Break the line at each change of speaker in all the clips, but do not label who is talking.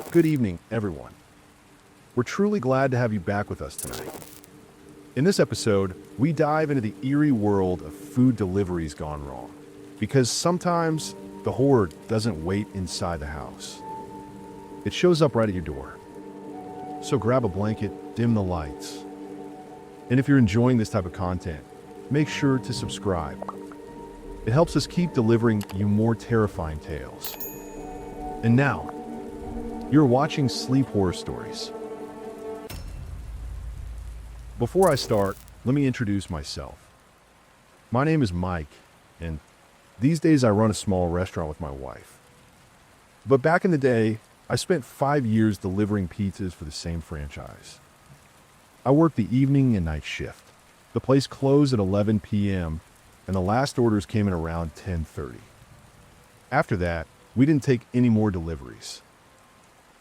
Good evening, everyone. We're truly glad to have you back with us tonight. In this episode, we dive into the eerie world of food deliveries gone wrong. Because sometimes the horror doesn't wait inside the house. It shows up right at your door. So grab a blanket, dim the lights. And if you're enjoying this type of content, make sure to subscribe. It helps us keep delivering you more terrifying tales. And now, you're watching Sleep Horror Stories. Before I start, let me introduce myself. My name is Mike, and these days I run a small restaurant with my wife. But back in the day, I spent 5 years delivering pizzas for the same franchise. I worked the evening and night shift. The place closed at 11 p.m., and the last orders came in around 10:30. After that, we didn't take any more deliveries.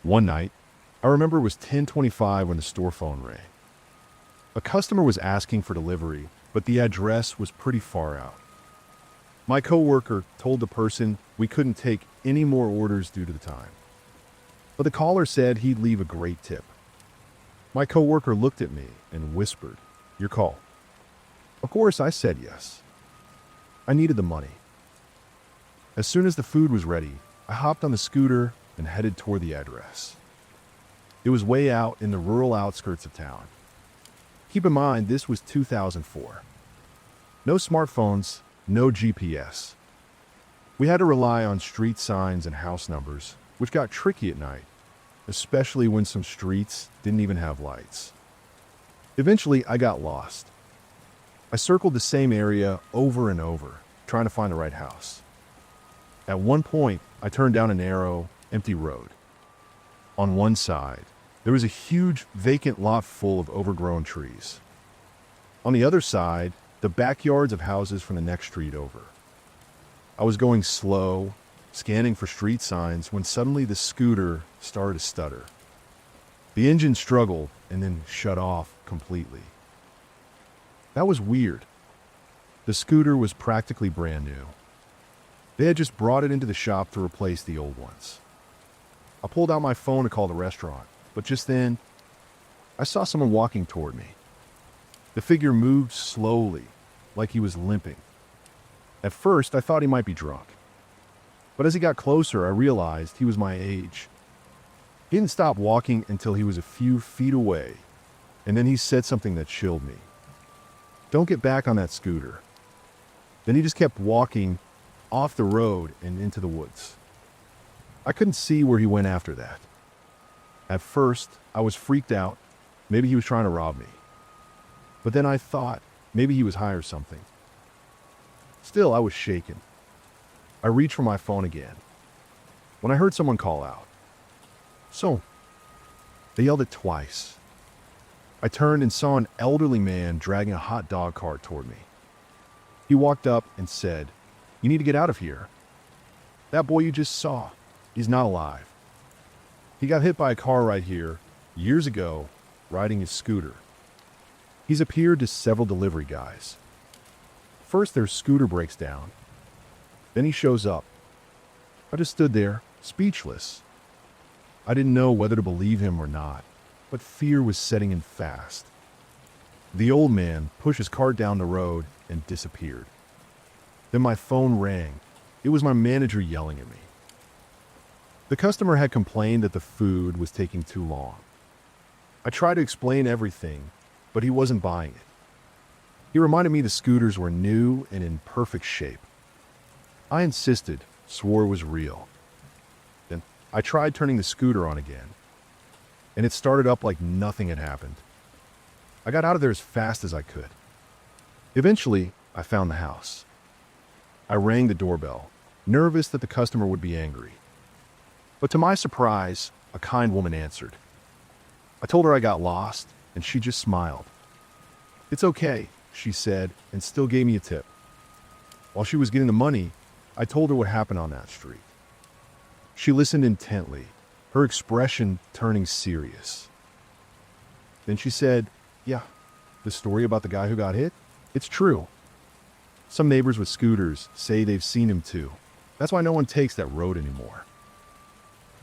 One night, I remember it was 10:25 when the store phone rang. A customer was asking for delivery, but the address was pretty far out. My coworker told the person we couldn't take any more orders due to the time. But the caller said he'd leave a great tip. My coworker looked at me and whispered, "Your call." Of course, I said yes. I needed the money. As soon as the food was ready, I hopped on the scooter and headed toward the address. It was way out in the rural outskirts of town. Keep in mind, this was 2004. No smartphones, no GPS. We had to rely on street signs and house numbers, which got tricky at night, especially when some streets didn't even have lights. Eventually, I got lost. I circled the same area over and over, trying to find the right house. At one point, I turned down a narrow, empty road. On one side, there was a huge, vacant lot full of overgrown trees. On the other side, the backyards of houses from the next street over. I was going slow, scanning for street signs, when suddenly the scooter started to stutter. The engine struggled and then shut off completely. That was weird. The scooter was practically brand new. They had just brought it into the shop to replace the old ones. I pulled out my phone to call the restaurant, but just then, I saw someone walking toward me. The figure moved slowly, like he was limping. At first, I thought he might be drunk. But as he got closer, I realized he was my age. He didn't stop walking until he was a few feet away, and then he said something that chilled me. "Don't get back on that scooter." Then he just kept walking off the road and into the woods. I couldn't see where he went after that. At first, I was freaked out. Maybe he was trying to rob me. But then I thought maybe he was high or something. Still, I was shaken. I reached for my phone again when I heard someone call out. "So," they yelled it twice. I turned and saw an elderly man dragging a hot dog cart toward me. He walked up and said, "You need to get out of here. That boy you just saw, he's not alive. He got hit by a car right here years ago, riding his scooter. He's appeared to several delivery guys. First their scooter breaks down. Then he shows up. I just stood there, speechless. I didn't know whether to believe him or not, but fear was setting in fast. The old man pushed his cart down the road and disappeared. Then my phone rang. It was my manager yelling at me. The customer had complained that the food was taking too long. I tried to explain everything, but he wasn't buying it. He reminded me the scooters were new and in perfect shape. I insisted, swore it was real. Then I tried turning the scooter on again, and it started up like nothing had happened. I got out of there as fast as I could. Eventually, I found the house. I rang the doorbell, nervous that the customer would be angry. But to my surprise, a kind woman answered. I told her I got lost, and she just smiled. "It's okay," she said, and still gave me a tip. While she was getting the money, I told her what happened on that street. She listened intently, her expression turning serious. Then she said, "Yeah, the story about the guy who got hit, it's true. Some neighbors with scooters say they've seen him too. That's why no one takes that road anymore."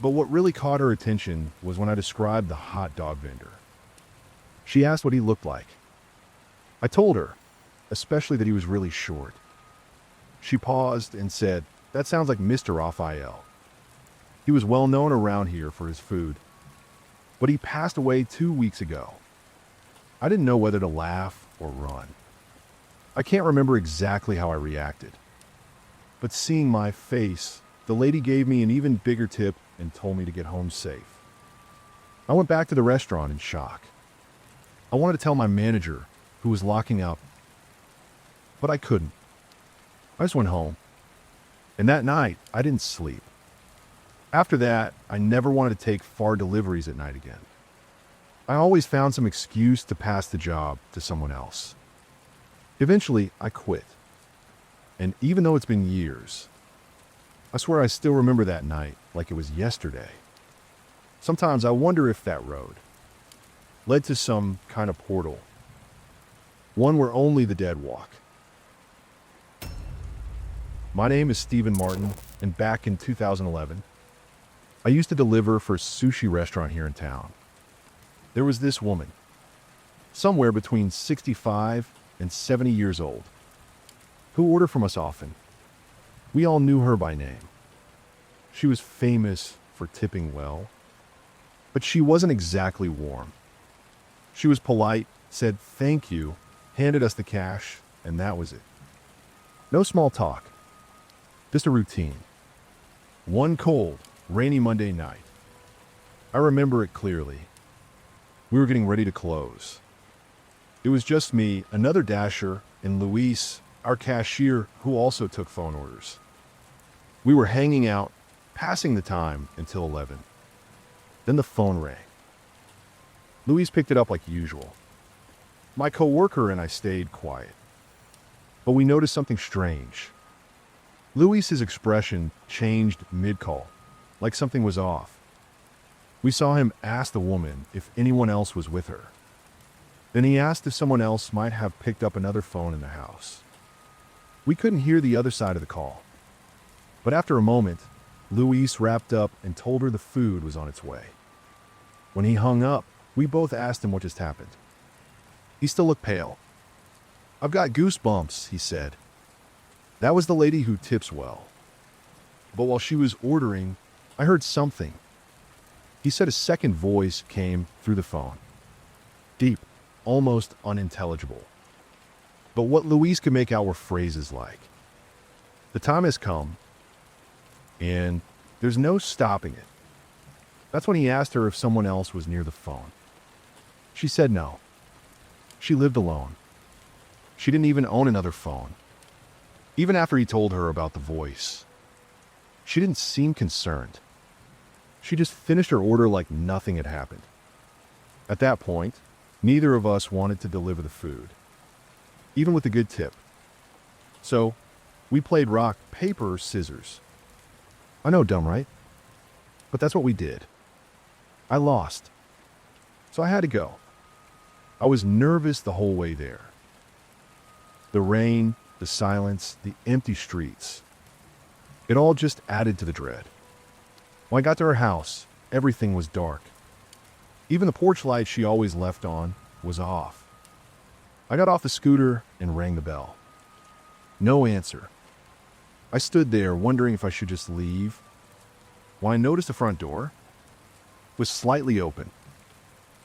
But what really caught her attention was when I described the hot dog vendor. She asked what he looked like. I told her, especially that he was really short. She paused and said, "That sounds like Mr. Raphael. He was well known around here for his food, but he passed away 2 weeks ago." I didn't know whether to laugh or run. I can't remember exactly how I reacted, but seeing my face, the lady gave me an even bigger tip and told me to get home safe. I went back to the restaurant in shock. I wanted to tell my manager, who was locking up, but I couldn't. I just went home. And that night, I didn't sleep. After that, I never wanted to take far deliveries at night again. I always found some excuse to pass the job to someone else. Eventually, I quit. And even though it's been years, I swear I still remember that night like it was yesterday. Sometimes I wonder if that road led to some kind of portal, one where only the dead walk. My name is Stephen Martin, and back in 2011, I used to deliver for a sushi restaurant here in town. There was this woman, somewhere between 65 and 70 years old, who ordered from us often. We all knew her by name. She was famous for tipping well, but she wasn't exactly warm. She was polite, said thank you, handed us the cash, and that was it. No small talk. Just a routine. One cold, rainy Monday night. I remember it clearly. We were getting ready to close. It was just me, another dasher, and Luis, our cashier, who also took phone orders. We were hanging out, passing the time until 11. Then the phone rang. Luis picked it up like usual. My coworker and I stayed quiet. But we noticed something strange. Luis's expression changed mid-call, like something was off. We saw him ask the woman if anyone else was with her. Then he asked if someone else might have picked up another phone in the house. We couldn't hear the other side of the call. But after a moment, Luis wrapped up and told her the food was on its way. When he hung up, we both asked him what just happened. He still looked pale. "I've got goosebumps," he said. That was the lady who tips well. But while she was ordering, I heard something. He said a second voice came through the phone. Deep, almost unintelligible. But what Luis could make out were phrases like, "The time has come," and "there's no stopping it." That's when he asked her if someone else was near the phone. She said no. She lived alone. She didn't even own another phone. Even after he told her about the voice, she didn't seem concerned. She just finished her order like nothing had happened. At that point, neither of us wanted to deliver the food, even with a good tip. So, we played rock, paper, scissors. I know, dumb, right? But that's what we did. I lost. So I had to go. I was nervous the whole way there. The rain, the silence, the empty streets. It all just added to the dread. When I got to her house, everything was dark. Even the porch light she always left on was off. I got off the scooter and rang the bell. No answer. I stood there wondering if I should just leave, when I noticed the front door was slightly open.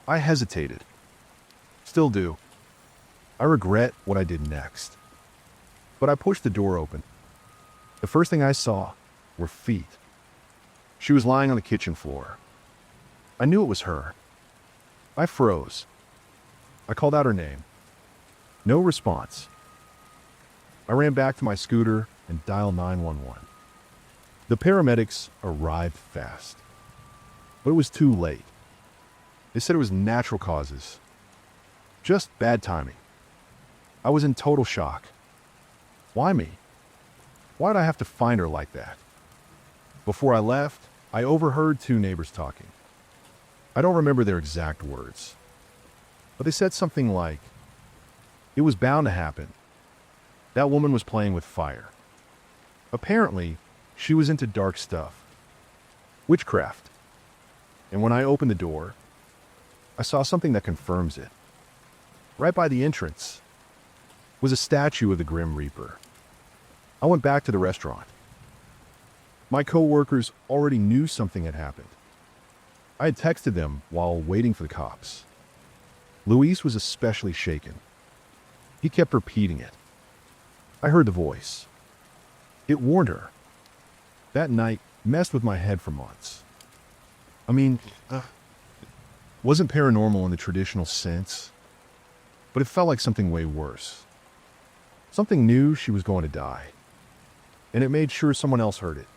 I hesitated. Still do. I regret what I did next. But I pushed the door open. The first thing I saw were feet. She was lying on the kitchen floor. I knew it was her. I froze. I called out her name. No response. I ran back to my scooter and dialed 911. The paramedics arrived fast. But it was too late. They said it was natural causes. Just bad timing. I was in total shock. Why me? Why'd I have to find her like that? Before I left, I overheard two neighbors talking. I don't remember their exact words, but they said something like, "It was bound to happen. That woman was playing with fire. Apparently, she was into dark stuff." witchcraft. And when I opened the door, I saw something that confirms it. Right by the entrance was a statue of the Grim Reaper. I went back to the restaurant. My coworkers already knew something had happened. I had texted them while waiting for the cops. Luis was especially shaken. He kept repeating it. I heard the voice. It warned her. That night messed with my head for months. I mean, wasn't paranormal in the traditional sense, but it felt like something way worse. Something knew she was going to die, and it made sure someone else heard it.